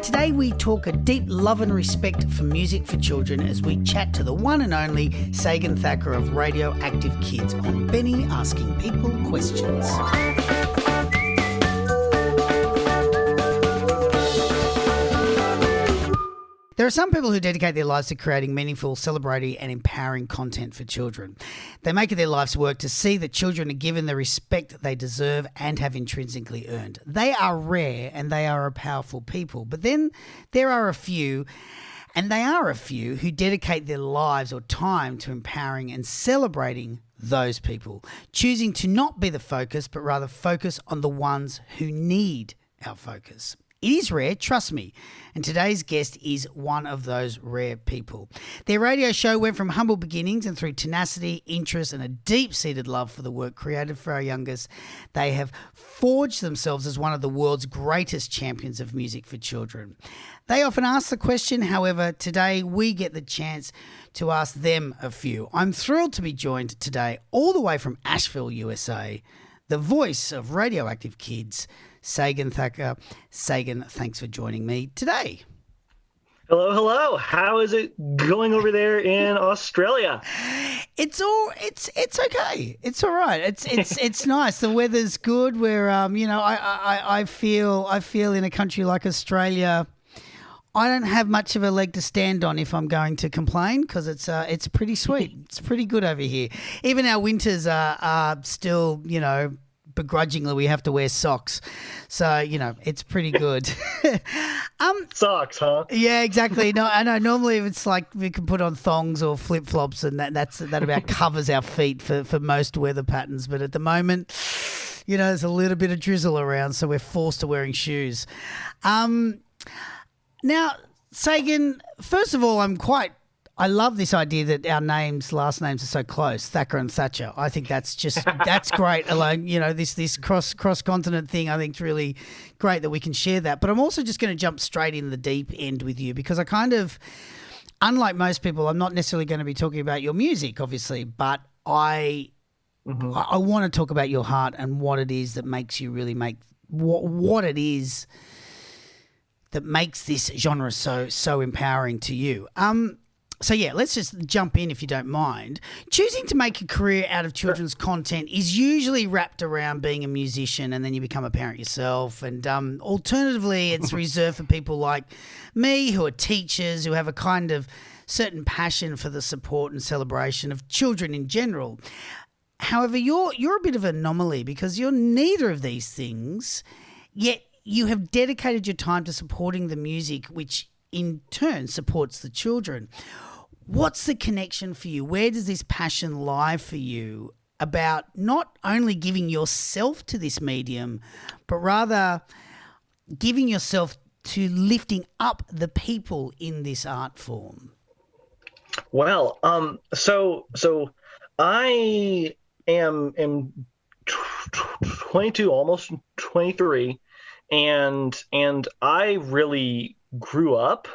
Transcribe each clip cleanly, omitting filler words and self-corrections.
Today we talk a deep love and respect for music for children as we chat to the one and only Sagan Thacker of Radioactive Kids on Benny Asking People Questions. There are some people who dedicate their lives to creating meaningful, celebrating and empowering content for children. They make it their life's work to see that children are given the respect they deserve and have intrinsically earned. They are rare and they are a powerful people. But then there are a few, and they are a few, who dedicate their lives or time to empowering and celebrating those people, choosing to not be the focus, but rather focus on the ones who need our focus. It is rare, trust me, and today's guest is one of those rare people. Their radio show went from humble beginnings, and through tenacity, interest and a deep-seated love for the work created for our youngest, they have forged themselves as one of the world's greatest champions of music for children. They often ask the question, however, today we get the chance to ask them a few. I'm thrilled to be joined today all the way from Asheville, USA, the voice of Radioactive Kids, Sagan Thacker. Sagan, thanks for joining me today. Hello. How is it going over there in Australia? It's okay. It's all right. It's nice. The weather's good. We're I feel in a country like Australia, I don't have much of a leg to stand on if I'm going to complain, because it's pretty sweet. It's pretty good over here. Even our winters are still, begrudgingly we have to wear socks, so it's pretty good. Socks, huh? Yeah, exactly. No, I know. Normally it's like we can put on thongs or flip flops, and that about covers our feet for most weather patterns. But at the moment, there's a little bit of drizzle around, so we're forced to wearing shoes. Now, Sagan, first of all, I love this idea that our last names are so close, Thacker and Thatcher. I think that's great. Alone, this cross-continent thing, I think it's really great that we can share that. But I'm also just going to jump straight in the deep end with you, because I kind of, unlike most people, I'm not necessarily going to be talking about your music, obviously, but I want to talk about your heart and what it is that makes you really make what it is that makes this genre so empowering to you. So yeah, let's just jump in if you don't mind. Choosing to make a career out of children's content is usually wrapped around being a musician, and then you become a parent yourself. And alternatively, it's reserved for people like me, who are teachers, who have a kind of certain passion for the support and celebration of children in general. However, you're a bit of an anomaly, because you're neither of these things, yet you have dedicated your time to supporting the music, which in turn supports the children. What's the connection for you? Where does this passion lie for you about not only giving yourself to this medium, but rather giving yourself to lifting up the people in this art form? Well, so I am 22, almost 23, and I really grew up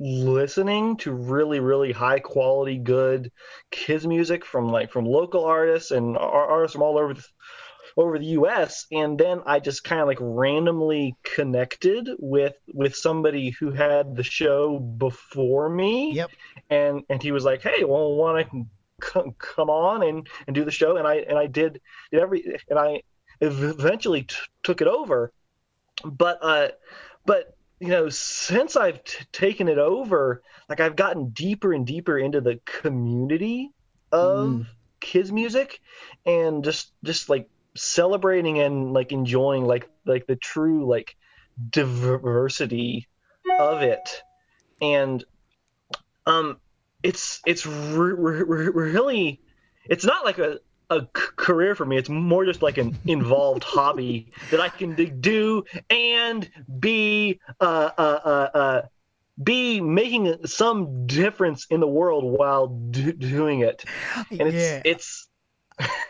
listening to really, really high quality, good kids music from local artists and artists from all over the US. And then I just kind of randomly connected with somebody who had the show before me. Yep. And he was like, hey, well, why don't I come on and do the show? And I did and I eventually took it over. But since I've taken it over, I've gotten deeper and deeper into the community of kids music, and just celebrating and enjoying the true diversity of it. And it's really, it's not like a career for me. It's more just an involved hobby that I can do and be making some difference in the world while doing it. And it's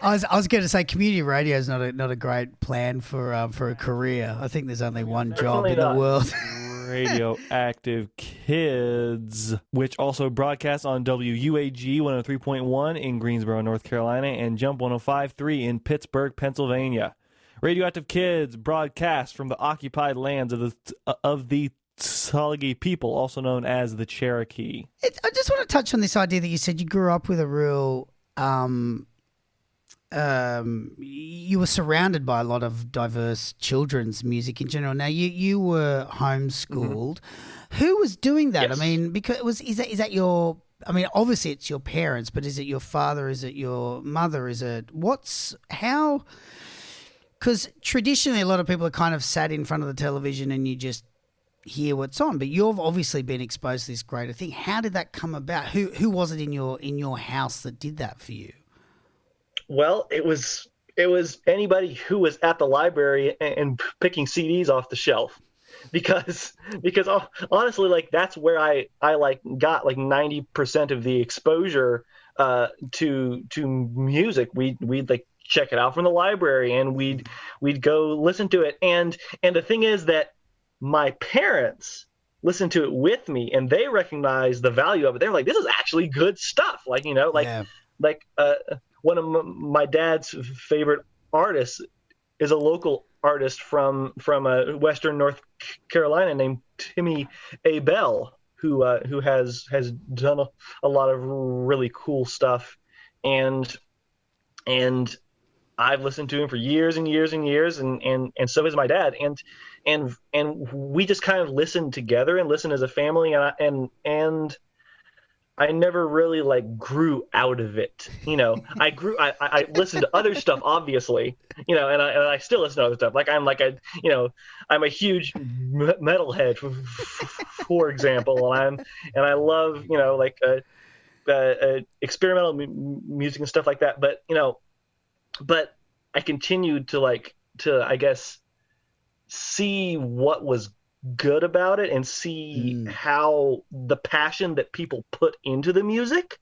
I was going to say, community radio is not a great plan for a career. I think there's only one job in the world. Radioactive Kids, which also broadcasts on WUAG 103.1 in Greensboro, North Carolina, and Jump 105.3 in Pittsburgh, Pennsylvania. Radioactive Kids broadcast from the occupied lands of the Tuskegee people, also known as the Cherokee. I just want to touch on this idea that you said you grew up with a real. You were surrounded by a lot of diverse children's music in general. Now you were homeschooled. Mm-hmm. Who was doing that? Yes. I mean, because is that your? I mean, obviously it's your parents, but is it your father? Is it your mother? Is it how? Because traditionally, a lot of people are kind of sat in front of the television and you just hear what's on. But you've obviously been exposed to this greater thing. How did that come about? Who was it in your house that did that for you? Well, it was anybody who was at the library and picking CDs off the shelf, because honestly, like that's where I like got like 90% of the exposure to music. We'd like check it out from the library and we'd go listen to it. And the thing is that my parents listened to it with me and they recognized the value of it. They're like, this is actually good stuff. Like, one of my dad's favorite artists is a local artist from Western North Carolina named Timmy A. Bell, who has done a lot of really cool stuff, and I've listened to him for years and years and years, and so has my dad, and we just kind of listened together and listened as a family, and I never really like grew out of it. I listened to other stuff, obviously, and I still listen to other stuff. Like I'm a huge metalhead, for example, and I love, experimental music and stuff like that. But I continued to I guess, see what was good about it and see how the passion that people put into the music.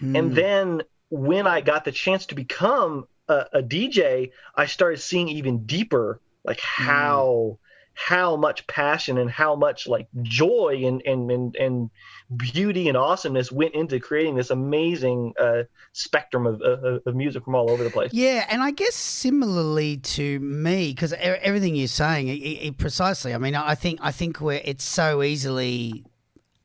And then when I got the chance to become a DJ, I started seeing even deeper, like how much passion and how much like joy and beauty and awesomeness went into creating this amazing spectrum of music from all over the place. Yeah, and I guess similarly to me, because everything you're saying, it precisely. I mean, I think where it's so easily,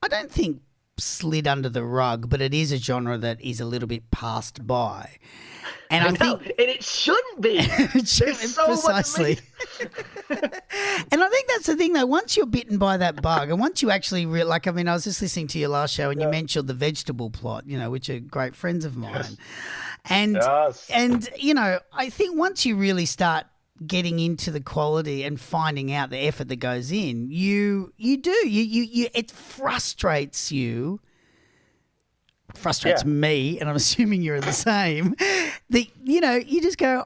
I don't think slid under the rug, but it is a genre that is a little bit passed by. And I think, and it shouldn't be. There's so precisely. And I think that's the thing, though. Once you're bitten by that bug, and once you actually I was just listening to your last show, and you mentioned the vegetable plot, which are great friends of mine, and I think once you really start getting into the quality and finding out the effort that goes in, you it frustrates you. Frustrates me, and I'm assuming you're the same. You just go,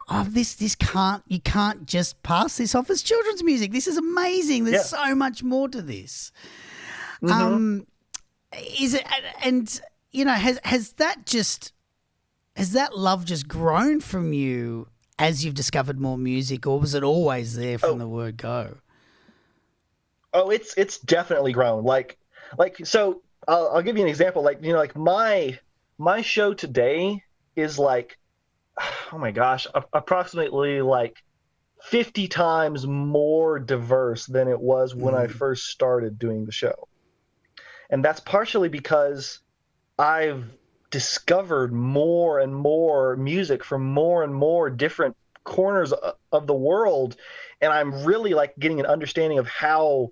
you can't just pass this off as children's music. This is amazing. There's so much more to this. Mm-hmm. Is it? And has that love just grown from you as you've discovered more music, or was it always there from the word go? Oh, it's definitely grown. So. I'll give you an example. My show today is oh my gosh, approximately 50 times more diverse than it was when I first started doing the show. And that's partially because I've discovered more and more music from more and more different corners of the world. And I'm really getting an understanding of how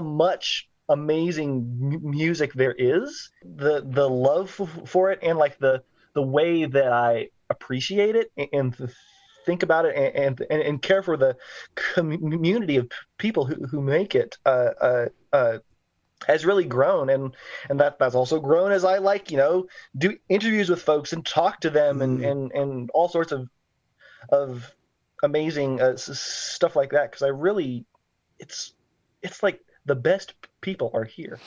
much amazing music there is, the love for it, and the way that I appreciate it and think about it and care for the community of people who make it has really grown, and that's also grown as I do interviews with folks and talk to them and all sorts of amazing stuff like that, because I really it's like the best people are here.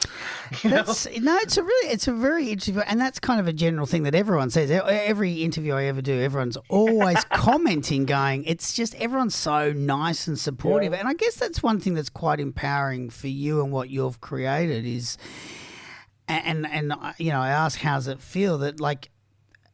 It's a very interesting, and that's kind of a general thing that everyone says. Every interview I ever do, everyone's always commenting, going, it's just everyone's so nice and supportive. And I guess that's one thing that's quite empowering for you and what you've created is, and I ask, how's it feel that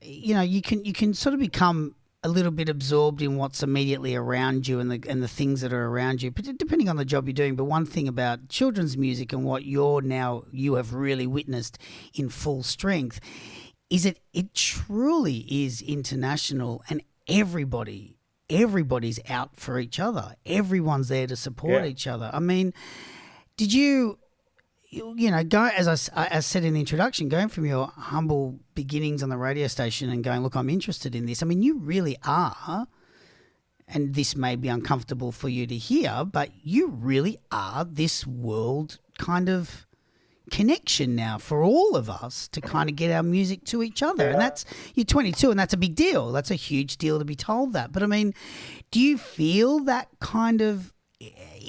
you can sort of become a little bit absorbed in what's immediately around you and the things that are around you, depending on the job you're doing. But one thing about children's music and what you have really witnessed in full strength is it truly is international, and everybody's out for each other. Everyone's there to support each other. I mean, did you go, as I said in the introduction, going from your humble beginnings on the radio station and going, look, I'm interested in this. I mean, you really are, and this may be uncomfortable for you to hear, but you really are this world kind of connection now for all of us to kind of get our music to each other. And you're 22, and that's a big deal. That's a huge deal to be told that. But I mean, do you feel that kind of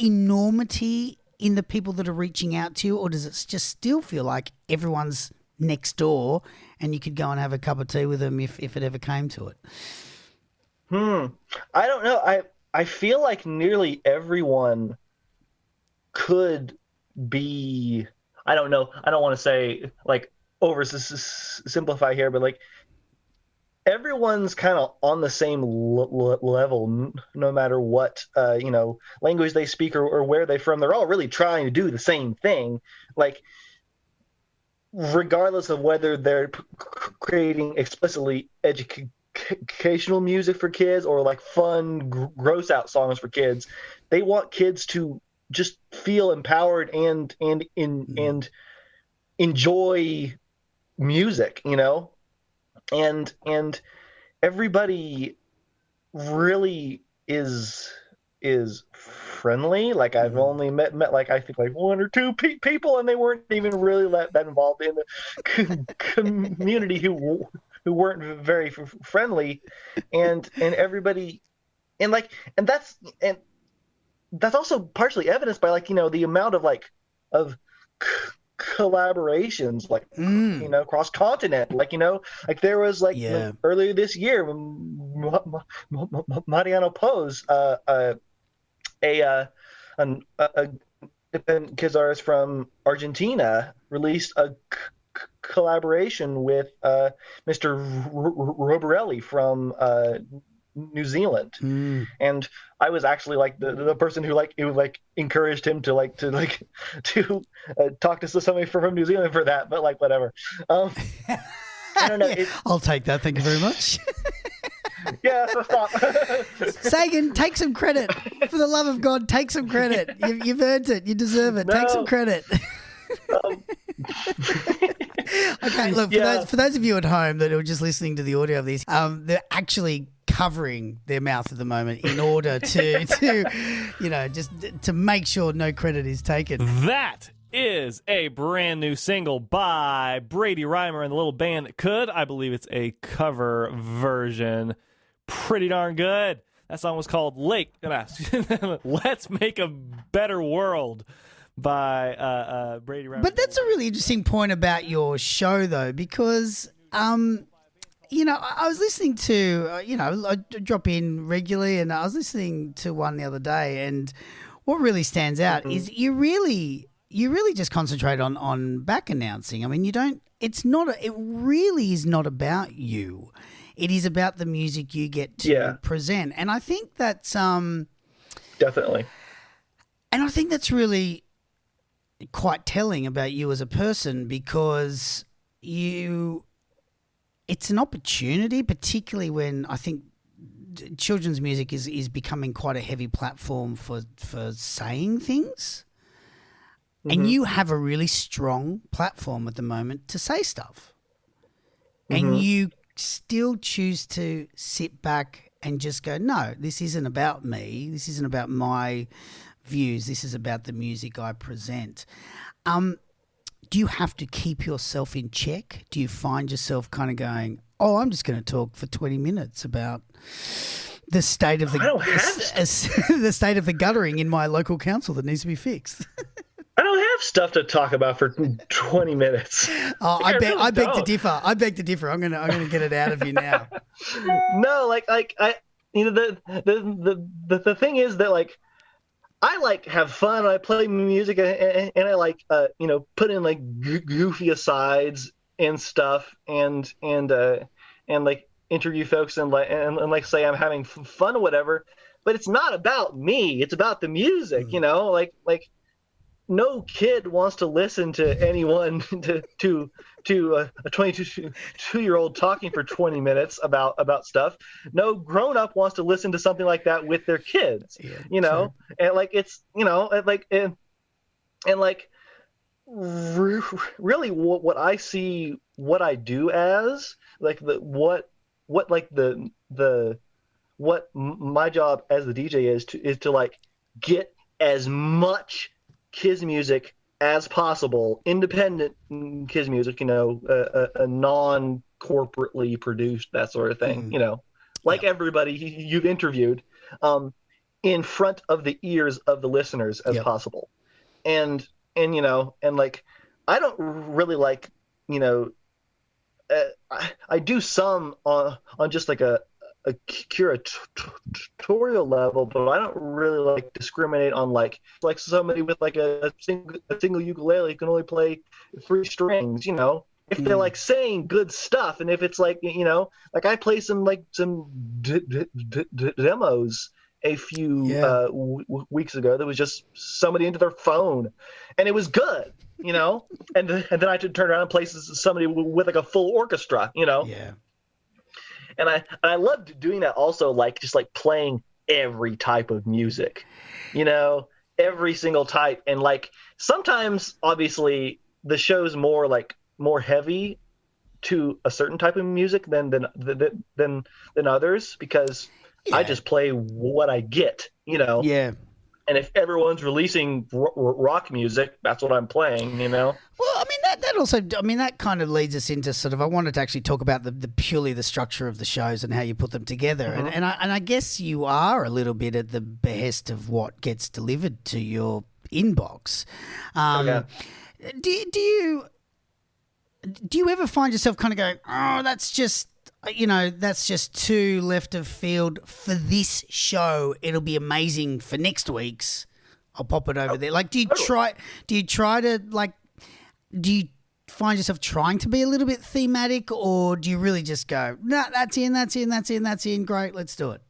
enormity in the people that are reaching out to you, or does it just still feel like everyone's next door and you could go and have a cup of tea with them if it ever came to it? I don't know. I feel like nearly everyone could be, I don't know, I don't want to say like simplify here, but like everyone's kind of on the same level, no matter what language they speak or where they're from. They're all really trying to do the same thing, like regardless of whether they're creating explicitly educational music for kids or like fun gross out songs for kids. They want kids to just feel empowered and enjoy music, and everybody really is friendly. Like I've only met like I think like one or two people, and they weren't even really that involved in the community who weren't very friendly, and everybody, and that's also partially evidenced by the amount of collaborations cross continent, like there was earlier this year when Mariano Pose a kids artist from Argentina released a collaboration with Mr. Roborelli from New Zealand, and I was actually like the person who encouraged him to talk to somebody from New Zealand for that, but whatever. I don't know. I'll take that. Thank you very much. Yeah, so stop. Sagan, take some credit. For the love of God, take some credit. You've earned it. You deserve it. No. Take some credit. Okay, look, for those of you at home that are just listening to the audio of this, they're actually covering their mouth at the moment in order to just to make sure no credit is taken. That is a brand new single by Brady Reimer and the Little Band That Could. I believe it's a cover version. Pretty darn good. That song was called Let's Make a Better World by Brady Reimer. But that's a really interesting point about your show, though, because I was listening to, I drop in regularly, and I was listening to one the other day, and what really stands out is you really just concentrate on back announcing. I mean, it really is not about you. It is about the music you get to present. And I think that's definitely. And I think that's really quite telling about you as a person, because it's an opportunity, particularly when I think children's music is becoming quite a heavy platform for saying things. And you have a really strong platform at the moment to say stuff. And you still choose to sit back and just go, no, this isn't about me. This isn't about my views. This is about the music I present. Do you have to keep yourself in check? Do you find yourself kind of going, oh, I'm just going to talk for 20 minutes about the state of the state of the guttering in my local council that needs to be fixed? I don't have stuff to talk about for 20 minutes. Oh, I beg to differ. I beg to differ. I'm gonna get it out of you now. No, the thing is that I have fun. I play music and I put in goofy asides and stuff and interview folks and like say I'm having fun or whatever, but it's not about me. It's about the music, you know, like no kid wants to listen to anyone to a 22-year-old talking for 20 minutes about stuff. No grown-up wants to listen to something like that with their kids, you know. True. And like it's, you know, and like really what I see what I do as like what my job as the DJ is to like get as much kids music as possible, independent kids music, you know, a non-corporately produced, that sort of thing, you know, like everybody you've interviewed, in front of the ears of the listeners as possible. And you know, and like I don't really like, you know, I do some on just like a curatorial level, but I don't really like discriminate on like somebody with like a single ukulele can only play 3 strings, you know, if they're like saying good stuff, and if it's like, you know, like I play some demos a few weeks ago that was just somebody into their phone, and it was good, you know, and then I had to turn around and play somebody with like a full orchestra, you know. Yeah. And I loved doing that also, like just like playing every type of music, you know, every single type. And like sometimes obviously the show's more heavy to a certain type of music than others, because I just play what I get, you know. Yeah. And if everyone's releasing rock music, that's what I'm playing, you know. Well, I mean that also, I mean that kind of leads us into sort of, I wanted to actually talk about the purely the structure of the shows and how you put them together, and I guess you are a little bit at the behest of what gets delivered to your inbox. Do you ever find yourself kind of going, oh, that's just, you know, that's just too left of field for this show, it'll be amazing for next week's, I'll pop it over there? Like, do you try to like, do you find yourself trying to be a little bit thematic, or do you really just go, no, that's in, great, let's do it?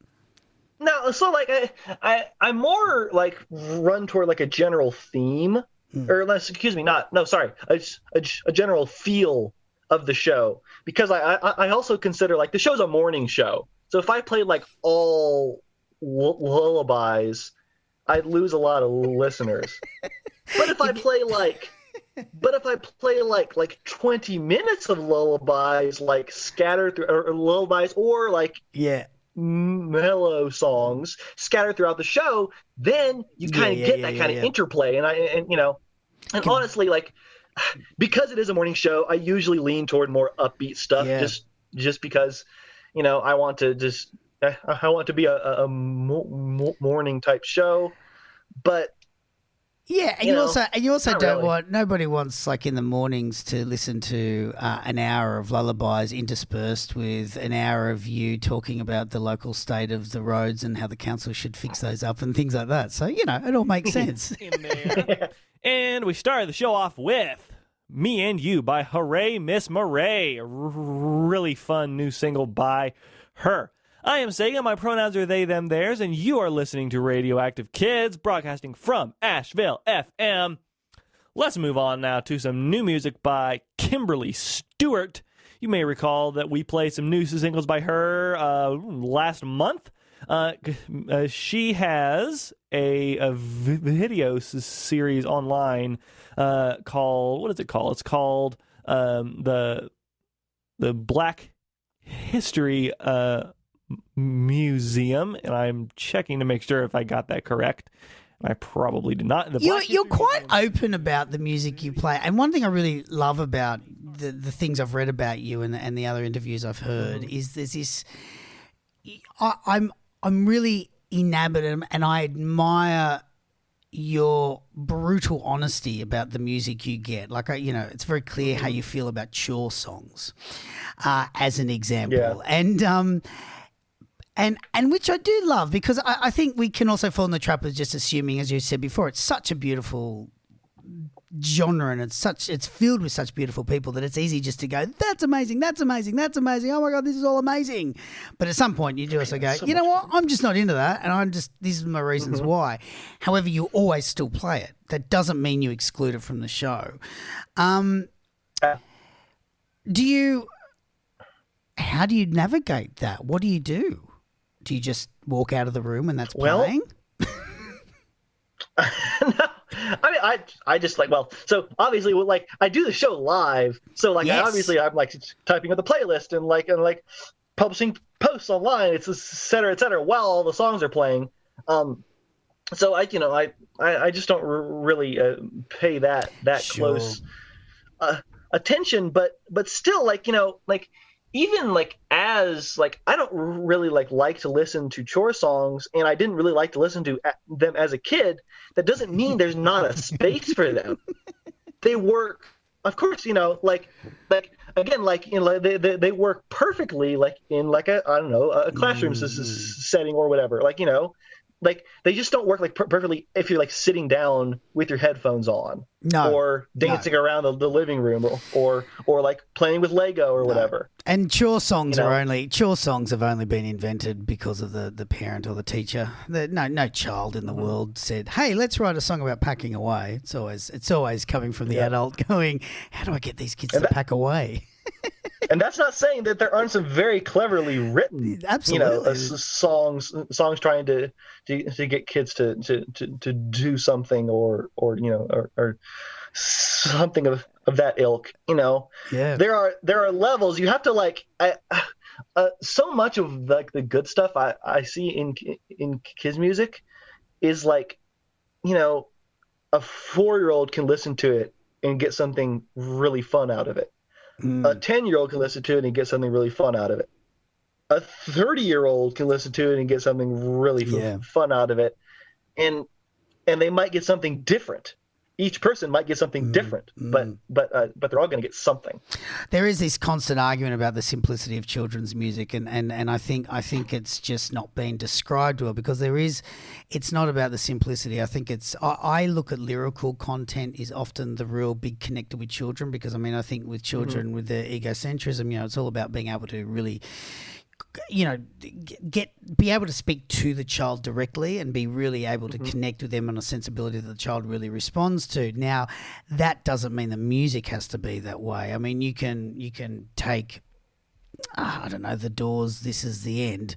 No, so like I'm more like run toward like a general theme, or less, excuse me, a general feel of the show, because I also consider like the show's a morning show. So if I played like all lullabies, I'd lose a lot of listeners. But if I play like 20 minutes of lullabies, like scattered through, or lullabies, or like mellow songs scattered throughout the show, then you kind of get that kind of interplay. And you know, and honestly, like, because it is a morning show, I usually lean toward more upbeat stuff, just because, you know, I want to be a morning type show. But and you also don't want, nobody wants like in the mornings to listen to an hour of lullabies interspersed with an hour of you talking about the local state of the roads and how the council should fix those up and things like that. So, you know, it all makes sense. In there. And we started the show off with Me and You by Hooray Miss Murray, a really fun new single by her. I am Sega, my pronouns are they, them, theirs, and you are listening to Radioactive Kids, broadcasting from Asheville, FM. Let's move on now to some new music by Kimberly Stewart. You may recall that we played some new singles by her last month. She has a video series online called, what is it called? It's called the Black History Museum, and I'm checking to make sure if I got that correct. I probably did not. You're quite open about the music you play, and one thing I really love about the things I've read about you and the other interviews I've heard is there's this. I'm really enamored, and I admire your brutal honesty about the music you get. Like, you know, it's very clear how you feel about chore songs, as an example, and which I do love, because I think we can also fall in the trap of just assuming, as you said before, it's such a beautiful genre, and it's filled with such beautiful people that it's easy just to go, that's amazing, that's amazing, that's amazing, oh my God, this is all amazing. But at some point you do also go, you know what, I'm just not into that, and these are my reasons why. However, you always still play it. That doesn't mean you exclude it from the show. How do you navigate that? What do you do? Do you just walk out of the room and that's playing? No, I mean, I just like, well, so obviously, like, I do the show live, so like, Yes. I'm like typing up the playlist and publishing posts online, et cetera, while all the songs are playing. So I just don't really pay that Sure. close attention, but still, even as I don't really like to listen to chore songs, and I didn't really like to listen to them as a kid. That doesn't mean there's not a space for them. They work, of course, they work perfectly, in a classroom setting or whatever. They just don't work perfectly if you're sitting down with your headphones on, or dancing around the living room, or playing with Lego or whatever. And chore songs have only been invented because of the parent or the teacher. No child in the world said, "Hey, let's write a song about packing away." It's always coming from the adult going, "How do I get these kids to pack away?" And that's not saying that there aren't some very cleverly written, absolutely, songs trying to get kids to do something or something of that ilk. Yeah. There are levels. You have to so much of the good stuff I see in kids music is a 4-year-old can listen to it and get something really fun out of it. A 10-year-old can listen to it and get something really fun out of it. A 30-year-old can listen to it and get something really fun out of it. And they might get something different. Each person might get something different, but they're all going to get something. There is this constant argument about the simplicity of children's music, and I think it's just not being described well, because it's not about the simplicity. I think I look at lyrical content is often the real big connector with children, because I think with children with their egocentrism, it's all about being able to really be able to speak to the child directly and be really able to connect with them on a sensibility that the child really responds to. Now, that doesn't mean the music has to be that way. I mean, you can take, The Doors, This Is the End,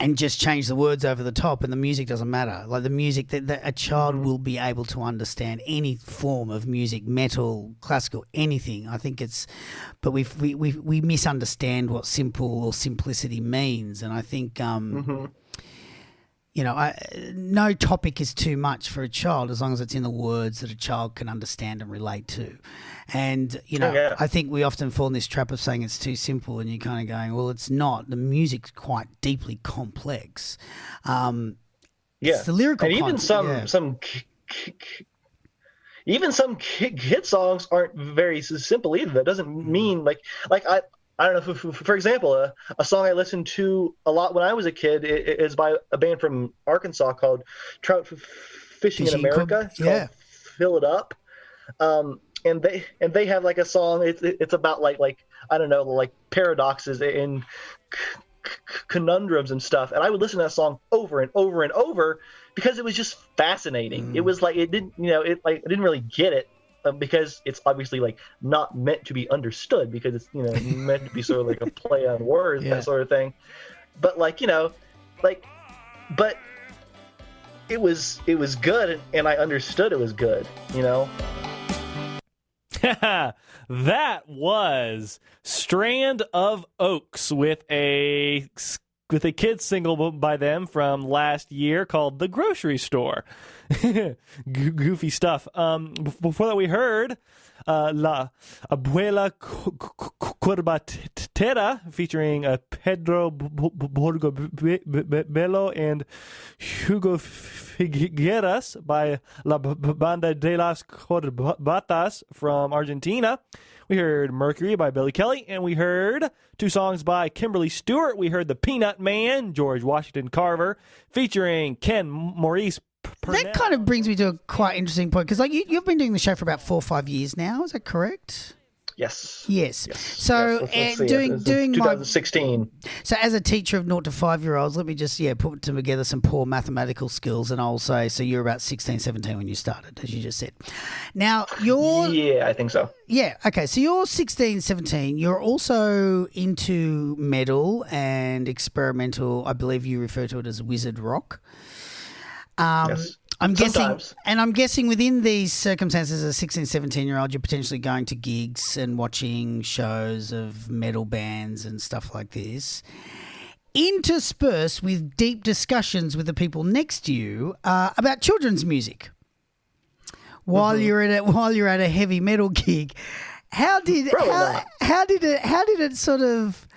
and just change the words over the top, and the music doesn't matter. Like the music, that a child will be able to understand any form of music, metal, classical, anything. I think but we misunderstand what simple or simplicity means, and I think no topic is too much for a child as long as it's in the words that a child can understand and relate to. And, I think we often fall in this trap of saying it's too simple, and you're kind of going, well, it's not. The music's quite deeply complex. It's the lyrical and even some kid songs aren't very simple either. That doesn't mean I don't know. For example, a song I listened to a lot when I was a kid is by a band from Arkansas called Trout Fishing in America. It's called "Fill It Up," and they have a song. It's about paradoxes and conundrums and stuff. And I would listen to that song over and over and over because it was just fascinating. It was I didn't really get it. Because it's obviously not meant to be understood, because it's meant to be sort of a play on words, that sort of thing. But but it was good, and I understood it was good. That was Strand of Oaks with a kids single by them from last year called The Grocery Store. Goofy stuff. Before that, we heard La Abuela Corbatera featuring Pedro Borgobello and Hugo Figueras by La Banda de las Corbatas from Argentina. We heard Mercury by Billy Kelly, and we heard 2 songs by Kimberly Stewart. We heard The Peanut Man, George Washington Carver, featuring Ken Maurice that kind of brings me to a quite interesting point, because like you've been doing the show for about 4 or 5 years now. Is that correct? Yes. Yes. So Let's see. doing 2016. So as a teacher of 0 to 5-year-olds, let me just put together some poor mathematical skills, and I'll say, so you're about 16, 17 when you started, as you just said. Now Yeah, I think so. Yeah, okay. So you're 16, 17. You're also into metal and experimental. I believe you refer to it as wizard rock. Yes. I'm Sometimes. guessing within these circumstances, as a 16, 17-year-old, you're potentially going to gigs and watching shows of metal bands and stuff like this, interspersed with deep discussions with the people next to you about children's music. While you're at a heavy metal gig, how did it sort of,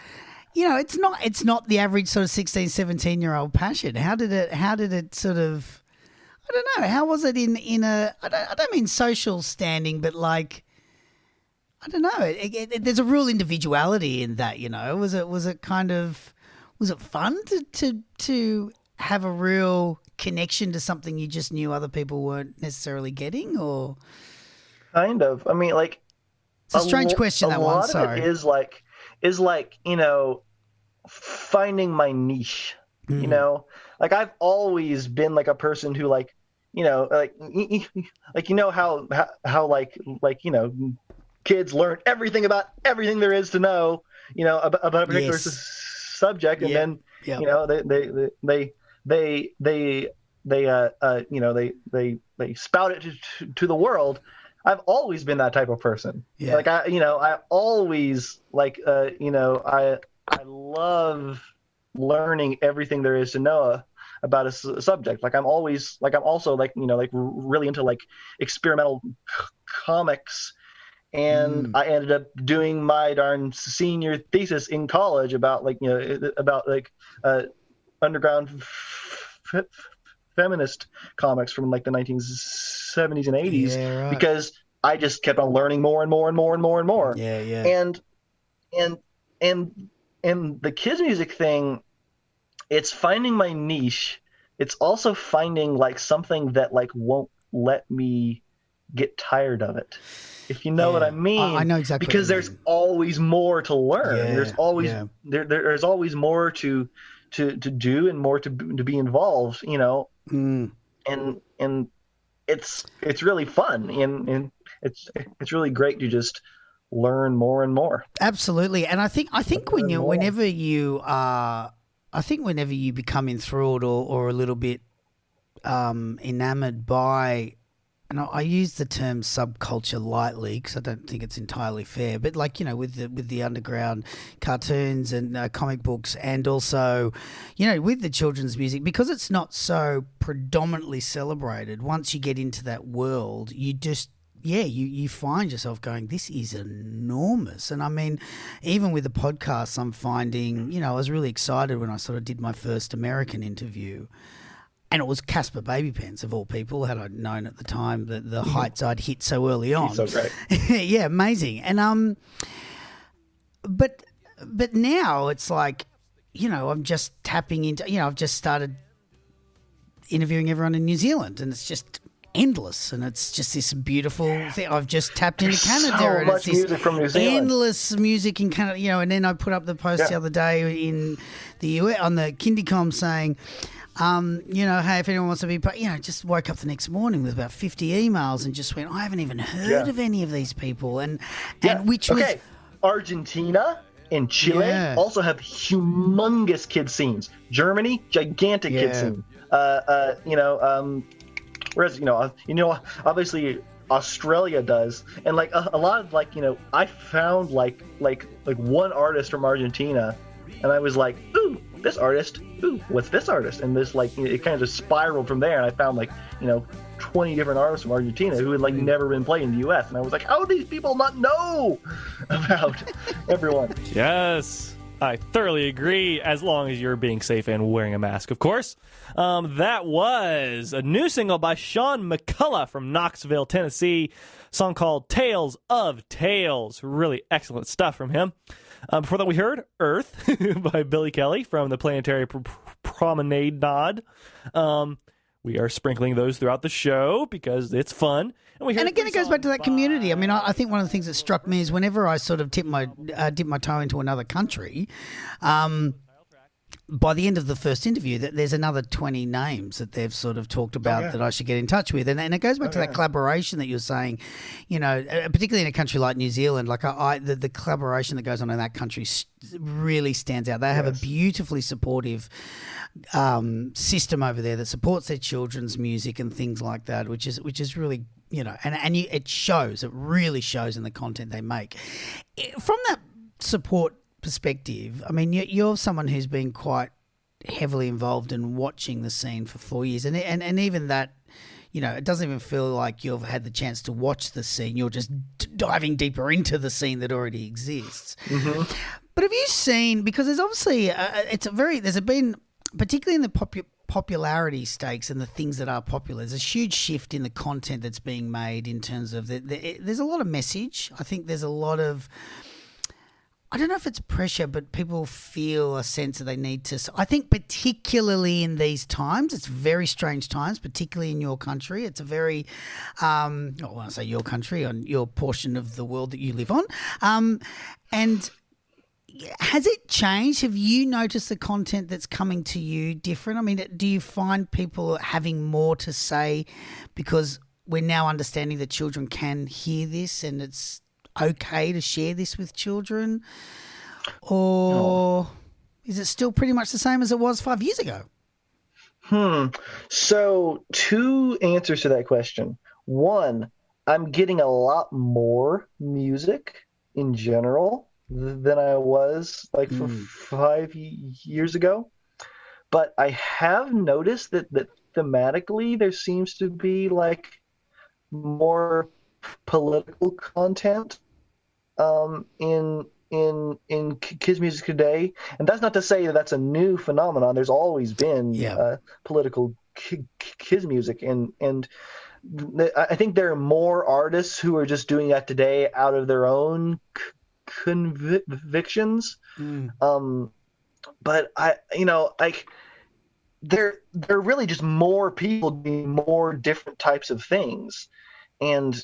it's not the average sort of 16, 17-year-old passion. How did it sort of, I don't know, how was it in a, I don't mean social standing, but like, I don't know, there's a real individuality in that, was it fun to have a real connection to something you just knew other people weren't necessarily getting, or? Kind of. I mean, like, it's a strange question, that one. Sorry. It is like, finding my niche, like I've always been like a person who like, how kids learn everything about everything there is to know, about a particular subject. And then, they spout it to the world. I've always been that type of person. Yeah. Like I always like, I love learning everything there is to know about a subject. Like I'm also really into like experimental comics. And I ended up doing my darn senior thesis in college about underground feminist comics from like the 1970s and 80s, Yeah, right. because I just kept on learning more and more and more and more and more. Yeah. And the kids music thing, it's finding my niche. It's also finding like something that like won't let me get tired of it. If you know what I mean. I know exactly. Because there's always more to learn. Yeah, there's always there's always more to do and more to be involved, and it's really fun, and it's really great to just learn more and more. Absolutely. And I think whenever you become enthralled or a little bit enamored by, and I use the term subculture lightly because I don't think it's entirely fair, but like, with the underground cartoons and comic books, and also, with the children's music, because it's not so predominantly celebrated, once you get into that world, you just, you find yourself going, this is enormous. And I mean, even with the podcasts, I'm finding, I was really excited when I sort of did my first American interview. And it was Casper Babypants, of all people, had I known at the time that the heights I'd hit so early on. He's so great. Yeah, amazing. And but now it's like, I'm just tapping into, I've just started interviewing everyone in New Zealand, and it's just endless, and it's just this beautiful thing. I've just tapped into Canada, so and much it's music from New Zealand. Endless music in Canada, and then I put up the post the other day in the US on the KindyCom saying, hey, if anyone wants to be, just woke up the next morning with about 50 emails and just went, I haven't even heard of any of these people. And which was... Argentina and Chile also have humongous kid scenes. Germany, gigantic kid scene. Whereas, obviously Australia does. And like a lot of like, I found like one artist from Argentina, and I was like, ooh, this artist, ooh, what's this artist? And this like, it kind of just spiraled from there, and I found like 20 different artists from Argentina who had like never been played in the US, and I was like, how do these people not know about everyone? Yes, I thoroughly agree, as long as you're being safe and wearing a mask, of course. That was a new single by Sean McCullough from Knoxville, Tennessee, song called Tales of Tales. Really excellent stuff from him. Before that, we heard Earth by Billy Kelly from the Planetary Promenade Nod. we are sprinkling those throughout the show because it's fun. And again, it goes back to that community. I mean, I think one of the things that struck me is whenever I sort of dip my toe into another country, by the end of the first interview, that there's another 20 names that they've sort of talked about that I should get in touch with, and it goes back to that collaboration that you're saying, you know, particularly in a country like New Zealand, like the collaboration that goes on in that country really stands out. They have a beautifully supportive system over there that supports their children's music and things like that, which is really, you know, and it shows. It really shows in the content they make. From that support perspective, I mean, you're someone who's been quite heavily involved in watching the scene for 4 years, and even that, you know, it doesn't even feel like you've had the chance to watch the scene. You're just diving deeper into the scene that already exists. Mm-hmm. But have you seen? Because there's obviously there's been, particularly in the popularity stakes and the things that are popular, there's a huge shift in the content that's being made in terms of there's a lot of message. I think there's a lot of, I don't know if it's pressure, but people feel a sense that they need to. I think particularly in these times, it's very strange times, particularly in your country. It's a very, when I say your country, on your portion of the world that you live on. And has it changed? Have you noticed the content that's coming to you different? I mean, do you find people having more to say because we're now understanding that children can hear this and it's okay to share this with children, or is it still pretty much the same as it was 5 years ago? So 2 answers to that question. One, I'm getting a lot more music in general than I was like for 5 years ago. But I have noticed that thematically there seems to be like more political content in kids music today, and that's not to say that that's a new phenomenon. There's always been political kids music, and I think there are more artists who are just doing that today out of their own convictions. But there are really just more people doing more different types of things, and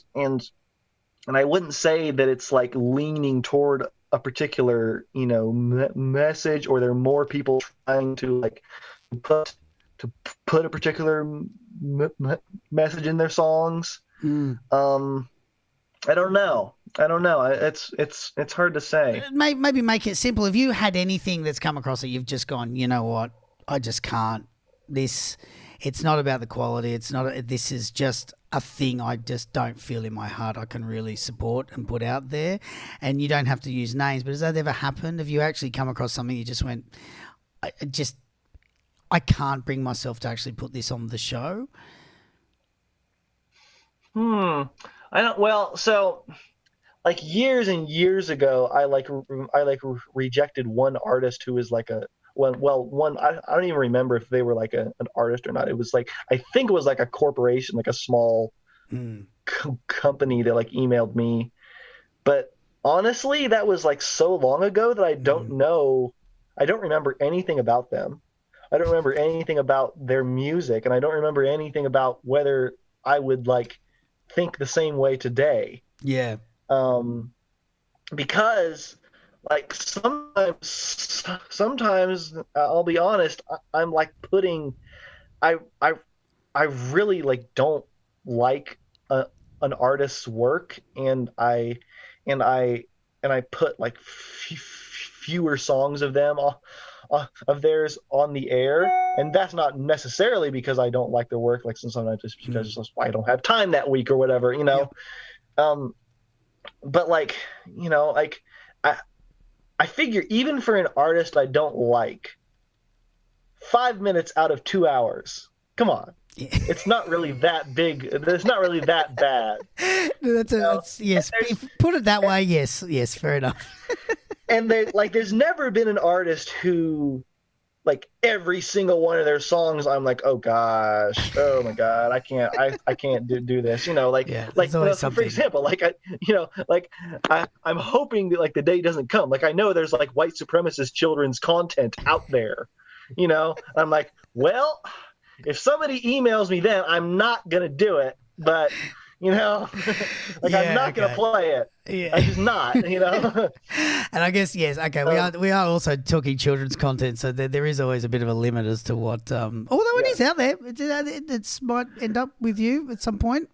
I wouldn't say that it's like leaning toward a particular, you know, message, or there are more people trying to like put a particular message in their songs. I don't know. It's hard to say. Maybe make it simple. Have you had anything that's come across that you've just gone, you know what, I just can't. It's not about the quality. This is just a thing I just don't feel in my heart I can really support and put out there. And you don't have to use names, but has that ever happened? Have you actually come across something you just went, I can't bring myself to actually put this on the show? I don't. Well, so like years and years ago, I rejected one artist who was like a. One, I don't even remember if they were like an artist or not. It was like, I think it was like a corporation, like a small company that like emailed me. But honestly, that was like so long ago that I don't know. I don't remember anything about them. I don't remember anything about their music, and I don't remember anything about whether I would like think the same way today. Yeah. Because like sometimes I'll be honest, I'm like I really like don't like an artist's work, and I put like fewer songs of them of theirs on the air, and that's not necessarily because I don't like their work. Like sometimes it's because I don't have time that week or whatever, you know. But like, you know, like I figure even for an artist I don't like, 5 minutes out of 2 hours, come on. It's not really that big. It's not really that bad. Yes. Put it that way. Yes, fair enough. And there's never been an artist who, like, every single one of their songs, I'm like, oh gosh, oh my god, I can't do this. You know, like, for example, like I'm hoping that like the day doesn't come. Like I know there's like white supremacist children's content out there, you know. I'm like, well, if somebody emails me, then I'm not gonna do it. But like I'm not gonna play it. Yeah. I'm just not. And I guess yes, okay. We are also talking children's content, so there is always a bit of a limit as to what. Although it is out there, it might end up with you at some point.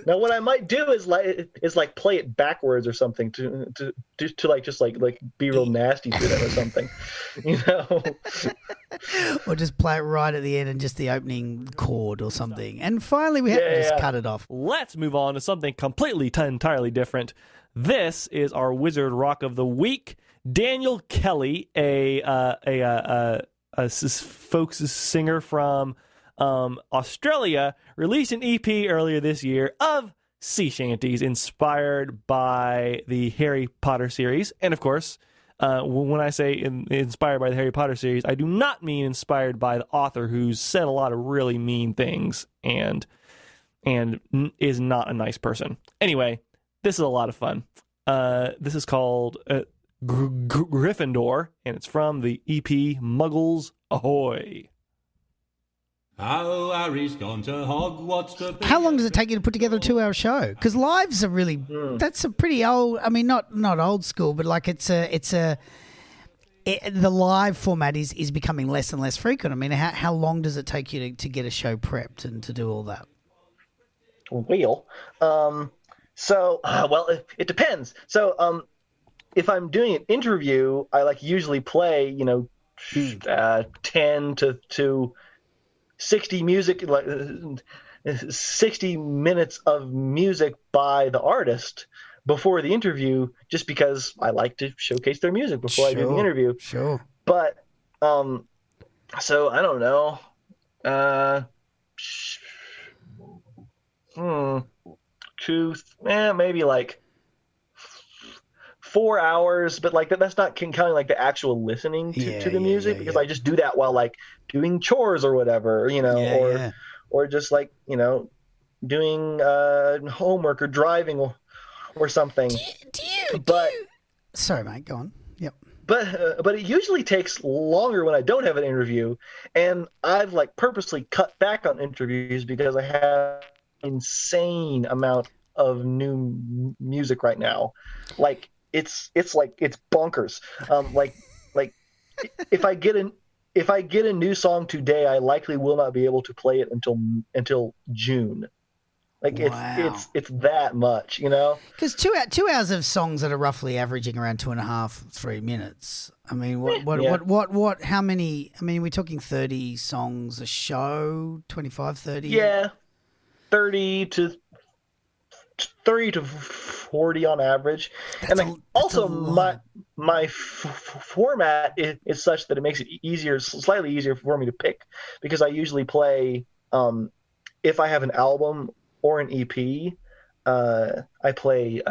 Now, what I might do is play it backwards or something to be real nasty to them or something, Or just play it right at the end and just the opening chord or something. And finally, we have to just cut it off. Let's move on to something completely entirely different. This is our Wizard Rock of the Week. Daniel Kelly, a folk singer from Australia, released an EP earlier this year of sea shanties inspired by the Harry Potter series. And of course, when I say inspired by the Harry Potter series, I do not mean inspired by the author, who's said a lot of really mean things and is not a nice person. Anyway, this is a lot of fun. This is called Gryffindor, and it's from the EP Muggles Ahoy. How Harry's gone to Hogwarts to be... How long does it take you to put together a 2-hour show? Because lives are really that's a pretty old. I mean, not old school, but like the live format is becoming less and less frequent. I mean, how long does it take you to get a show prepped and to do all that? Well, it depends. So, if I'm doing an interview, I usually play 10 to 60 music, 60 minutes of music by the artist before the interview, just because I like to showcase their music before I do the interview. Sure. But so I don't know. Maybe 4 hours, but that's not counting the actual listening to the music, because I just do that while doing chores or whatever, or just doing homework or driving or something. Sorry, mate, go on. Yep. But it usually takes longer when I don't have an interview, and I've purposely cut back on interviews because I have an insane amount of new music right now. It's bonkers. If I get a new song today, I likely will not be able to play it until June. Wow. It's that much, Because 2 hours of songs that are roughly averaging around 2.5-3 minutes. I mean, what? How many? I mean, we're talking 30 songs a show, 25, 30. Yeah, 30 to 40 on average. Also my format is such that it makes it slightly easier for me to pick, because I usually play if I have an album or an EP, I play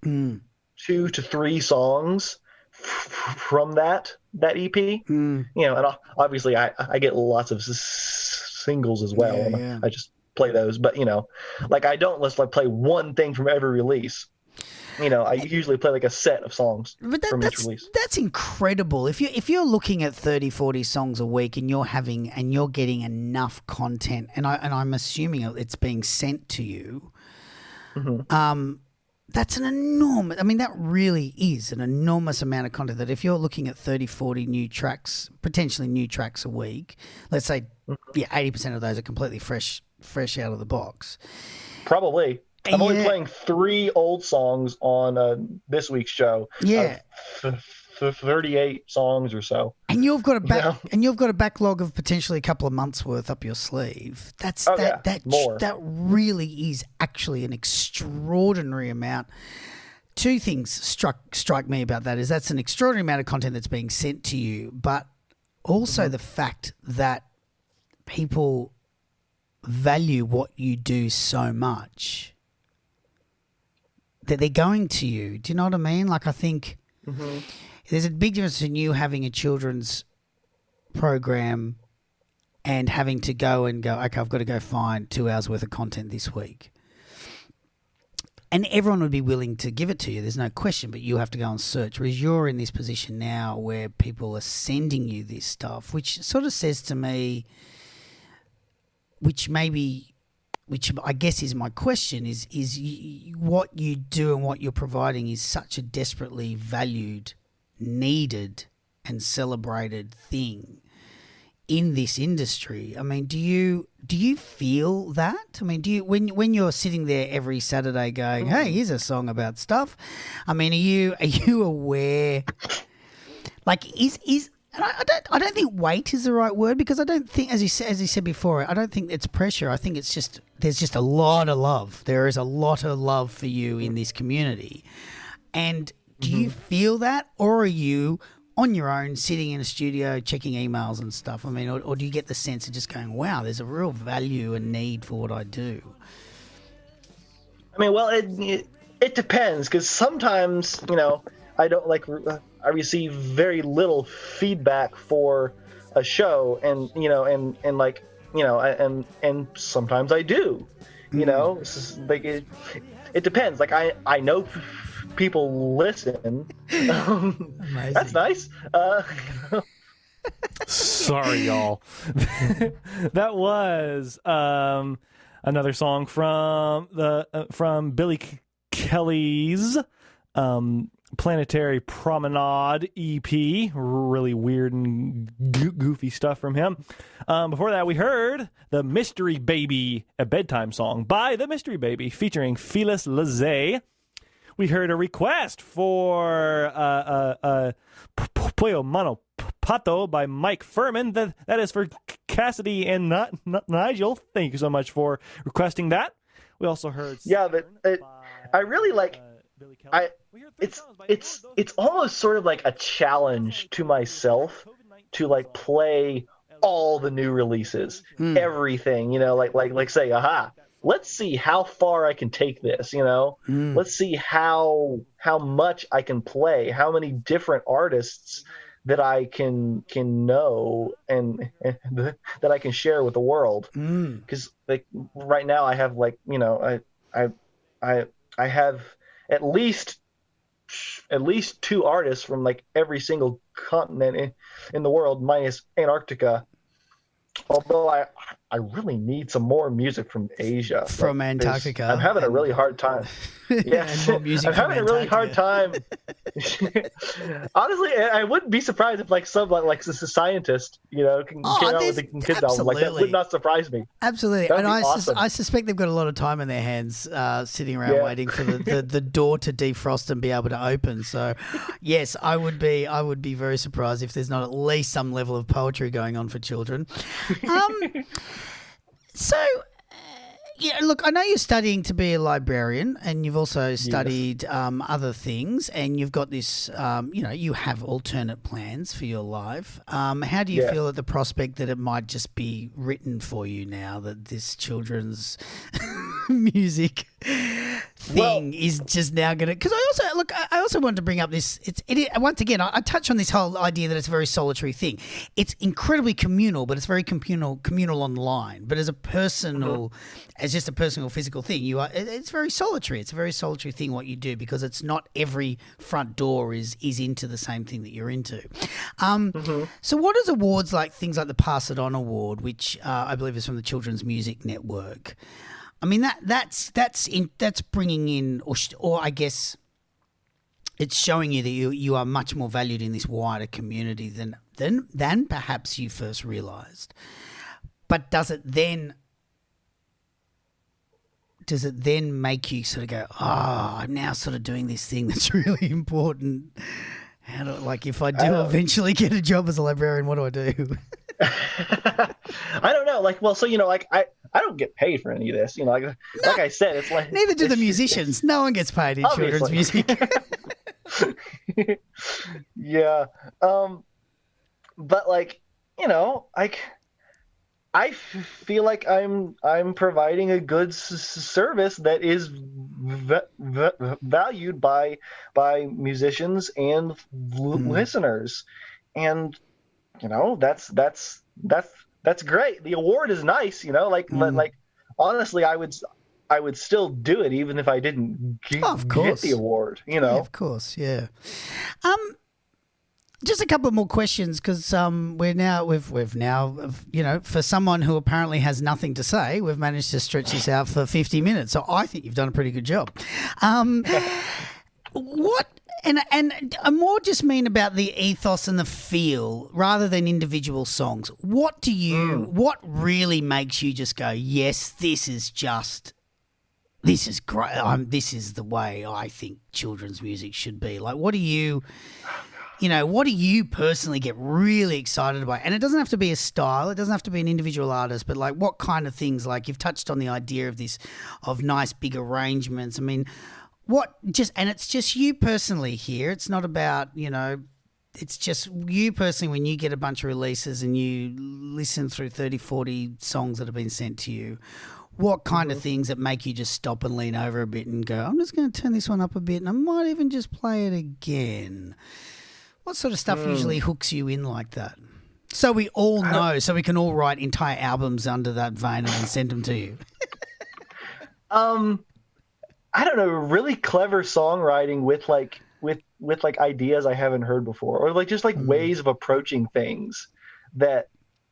2 to 3 songs from that EP. And obviously I get lots of singles as well. Yeah. I just play those, but I don't play one thing from every release. I usually play a set of songs from each release. That's incredible. If you're looking at 30, 40 songs a week and you're getting enough content, and I'm assuming it's being sent to you, that's an enormous. I mean, that really is an enormous amount of content. That if you're looking at 30, 40 new tracks, potentially new tracks a week, let's say 80% of those are completely fresh out of the box. Probably. I'm only playing 3 old songs on this week's show. Yeah. 38 songs or so. And you've got a backlog of potentially a couple of months worth up your sleeve. That really is actually an extraordinary amount. 2 things strike me about that. That's an extraordinary amount of content that's being sent to you, but also the fact that people value what you do so much that they're going to you. Do you know what I mean? I think there's a big difference between you having a children's program and having to go, okay, I've got to go find 2 hours worth of content this week. And everyone would be willing to give it to you. There's no question, but you have to go and search. Whereas you're in this position now where people are sending you this stuff, which sort of says to me which I guess is my question, is what you do and what you're providing is such a desperately valued, needed, and celebrated thing in this industry. I mean, do you feel that? I mean, do you when you're sitting there every Saturday going, "Hey, here's a song about stuff." I mean, are you aware? Like, is and I don't think weight is the right word, because I don't think, as you said before, I don't think it's pressure. I think it's just there's just a lot of love. There is a lot of love for you in this community, and do you feel that, or are you on your own, sitting in a studio, checking emails and stuff? I mean, or do you get the sense of just going, wow, there's a real value and need for what I do? I mean, well, it depends, because sometimes, I don't I receive very little feedback for a show, and and sometimes I do. It's just, like it depends. Like I know people listen. That's nice. Sorry, y'all. That was another song from Billy Kelly's Planetary Promenade EP. Really weird and goofy stuff from him. Before that, we heard The Mystery Baby, a bedtime song by The Mystery Baby featuring Phyllis Lizay. We heard a request for Puyo Mano Pato by Mike Furman. That is for Cassidy and not Nigel. Thank you so much for requesting that. We also heard... Yeah, but I really like... It's almost sort of like a challenge to myself to like play all the new releases, everything, like say, let's see how far I can take this, let's see how much I can play, how many different artists that I can know and that I can share with the world. Because like right now I have like, I have at least two artists from like every single continent in the world minus Antarctica. Although I really need some more music from Asia. From Antarctica. I'm having a really hard time. Yes, I'm having a really hard time. Honestly, I wouldn't be surprised if like some like a scientist, came out with a kids album. Like that would not surprise me. Absolutely, That'd and be awesome. I suspect they've got a lot of time in their hands, sitting around waiting for the door to defrost and be able to open. So, yes, I would be very surprised if there's not at least some level of poetry going on for children. So, look, I know you're studying to be a librarian, and you've also studied other things, and you've got this, you have alternate plans for your life. How do you feel at the prospect that it might just be written for you now, that this children's music thing is just now going to... Because I also wanted to bring up this... Once again, I touch on this whole idea that it's a very solitary thing. It's incredibly communal, but it's very communal online. But as a personal... As just a personal physical thing, it's very solitary. It's a very solitary thing what you do, because it's not every front door is into the same thing that you're into. So what does awards like things like the Pass It On Award, which I believe is from the Children's Music Network, I mean that's bringing in, or I guess it's showing you that you are much more valued in this wider community than perhaps you first realised. But does it then make you sort of go, I'm now sort of doing this thing that's really important? If I do eventually get a job as a librarian, what do I do? I don't know. I don't get paid for any of this. Like I said, it's like... Neither do the musicians. No one gets paid in children's music. Yeah. But I feel like I'm providing a good service that is valued by musicians and listeners, and that's great. The award is nice, but honestly, I would still do it even if I didn't get the award. Yeah, of course, yeah. Just a couple more questions because we've now for someone who apparently has nothing to say, we've managed to stretch this out for 50 minutes. So I think you've done a pretty good job. What and I more just mean about the ethos and the feel rather than individual songs. What really makes you just go, yes, this is great. This is the way I think children's music should be. Like, what do you personally get really excited about? And it doesn't have to be a style. It doesn't have to be an individual artist, but like what kind of things, like you've touched on the idea of nice big arrangements. I mean, and it's just you personally here. It's not about, it's just you personally when you get a bunch of releases and you listen through 30, 40 songs that have been sent to you. What kind of things that make you just stop and lean over a bit and go, I'm just going to turn this one up a bit and I might even just play it again? What sort of stuff usually hooks you in like that? So we all know, so we can all write entire albums under that vein and then send them to you. I don't know, really clever songwriting with ideas I haven't heard before, or like just like ways of approaching things that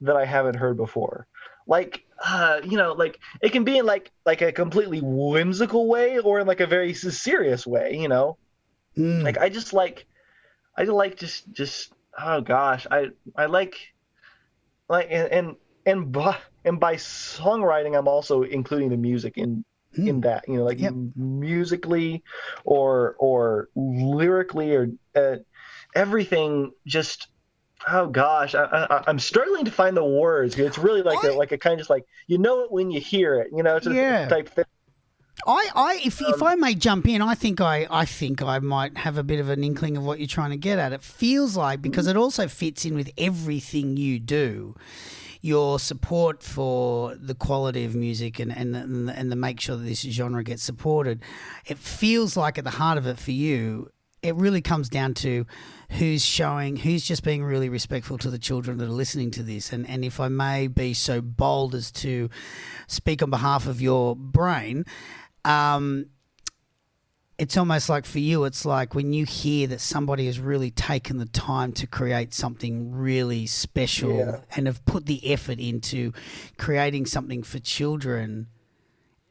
I haven't heard before. Like like it can be in like a completely whimsical way or in like a very serious way, Like I like just oh gosh, I like and by songwriting I'm also including the music in that, musically or lyrically or everything. Just oh gosh, I'm struggling to find the words. It's really like a kind of just like it when you hear it, it's a type thing. If I may jump in, I think I might have a bit of an inkling of what you're trying to get at. It feels like, because it also fits in with everything you do, your support for the quality of music and the make sure that this genre gets supported. It feels like at the heart of it for you, it really comes down to who's just being really respectful to the children that are listening to this. And if I may be so bold as to speak on behalf of your brain, it's almost like for you, it's like when you hear that somebody has really taken the time to create something really special and have put the effort into creating something for children,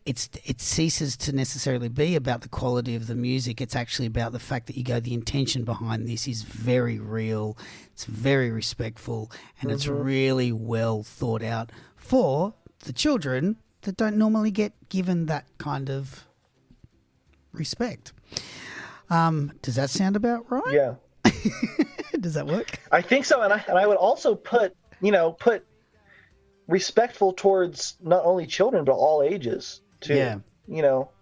it ceases to necessarily be about the quality of the music. It's actually about the fact that you go, the intention behind this is very real, it's very respectful, and it's really well thought out for the children that don't normally get given that kind of respect. Does that sound about right? Yeah. Does that work? I think so, and I would also put respectful towards not only children but all ages too. Yeah.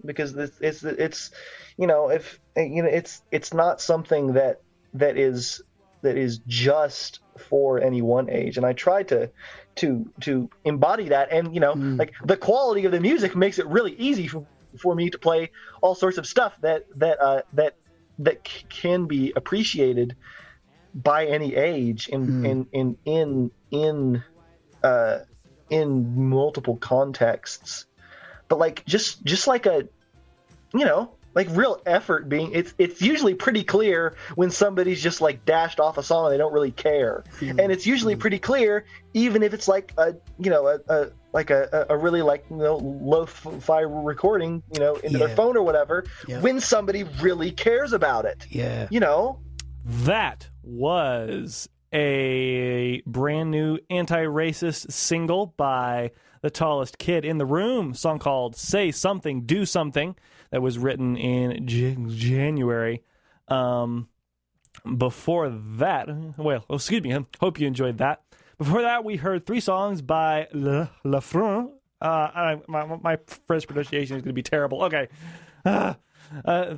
Because it's not something that is just for any one age, and I try to embody that, and like the quality of the music makes it really easy for me to play all sorts of stuff that can be appreciated by any age in multiple contexts. But like just like a like real effort being, it's usually pretty clear when somebody's just like dashed off a song and they don't really care, and it's usually pretty clear even if it's like a really like lo-fi recording into their phone or whatever, when somebody really cares about it. That was a brand new anti-racist single by The Tallest Kid in the Room, song called Say Something, Do Something, that was written in January. Before that, hope you enjoyed that. Before that, we heard 3 songs by La Front. My French pronunciation is going to be terrible. Okay.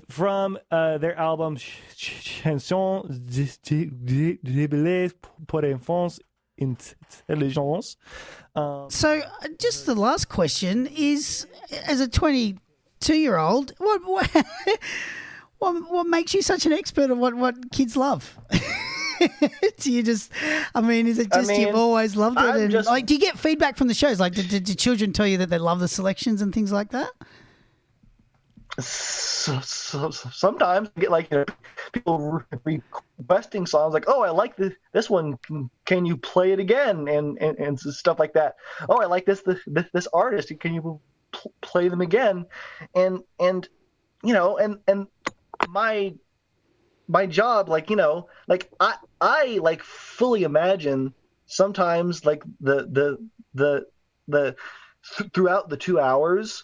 From their album Chansons débiles pour enfants intelligents. So, just the last question is, as a 22-year-old, what makes you such an expert on what kids love? Do you just, is it just you've always loved it? And, do you get feedback from the shows? Like, do children tell you that they love the selections and things like that? So sometimes I get people requesting songs like, oh, I like this one. Can you play it again? And stuff like that. Oh, I like this artist. Can you play them again? And and my job, like, like I like fully imagine sometimes like the throughout the 2 hours,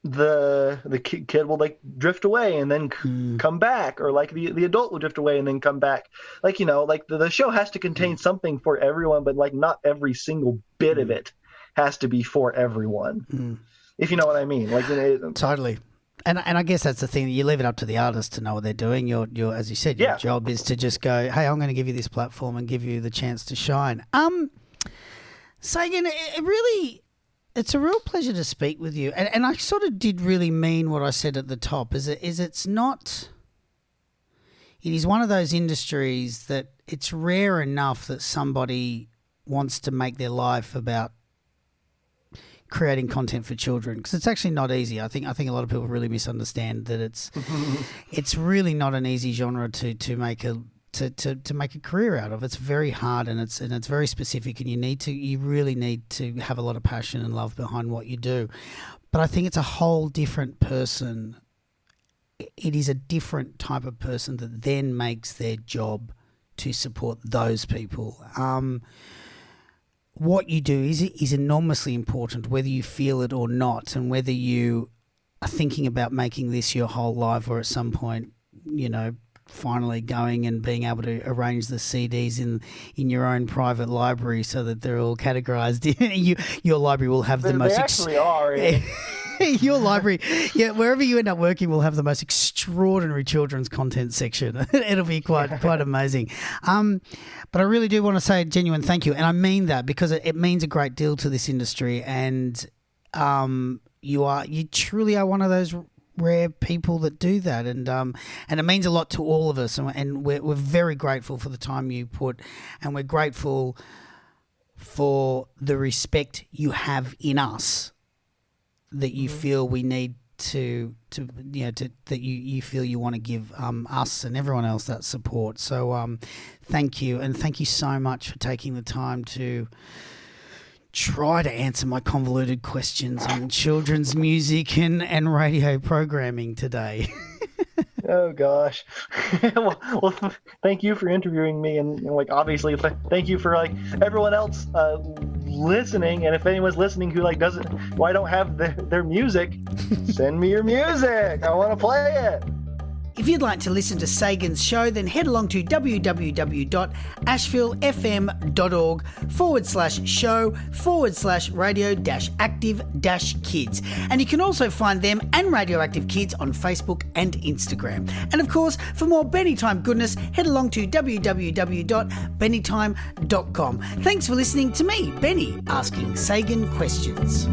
the kid will like drift away and then come back, or like the adult will drift away and then come back. Like, like the show has to contain something for everyone, but like not every single bit of it has to be for everyone. If you know what I mean. Like, totally. And I guess that's the thing. You leave it up to the artist to know what they're doing. Your as you said, your job is to just go, hey, I'm going to give you this platform and give you the chance to shine. Sagan, it's a real pleasure to speak with you. And I sort of did really mean what I said at the top. It is one of those industries that it's rare enough that somebody wants to make their life about creating content for children, because it's actually not easy. I think a lot of people really misunderstand that it's really not an easy genre to make a career out of. It's very hard, and it's very specific, and you really need to have a lot of passion and love behind what you do. But I think it's a whole different person. It is a different type of person that then makes their job to support those people. What you do is enormously important, whether you feel it or not, and whether you are thinking about making this your whole life, or at some point, finally going and being able to arrange the CDs in your own private library so that they're all categorized. Your library will have the most. They actually are. Yeah. Your library, wherever you end up working, will have the most extraordinary children's content section. It'll be quite amazing. But I really do want to say a genuine thank you, and I mean that because it means a great deal to this industry, and you truly are one of those rare people that do that, and it means a lot to all of us, and we're very grateful for the time you put, and we're grateful for the respect you have in us, that you feel we need that you feel you want to give us and everyone else that support. So thank you, and thank you so much for taking the time to try to answer my convoluted questions on children's music and radio programming today. Oh gosh. well, thank you for interviewing me, and like obviously thank you for like everyone else listening. And if anyone's listening who like I don't have their music, send me your music. I want to play it. If you'd like to listen to Sagan's show, then head along to www.ashevillefm.org/show/radio-active-kids. And you can also find them and Radioactive Kids on Facebook and Instagram. And of course, for more Benny Time goodness, head along to www.bennytime.com. Thanks for listening to me, Benny, asking Sagan questions.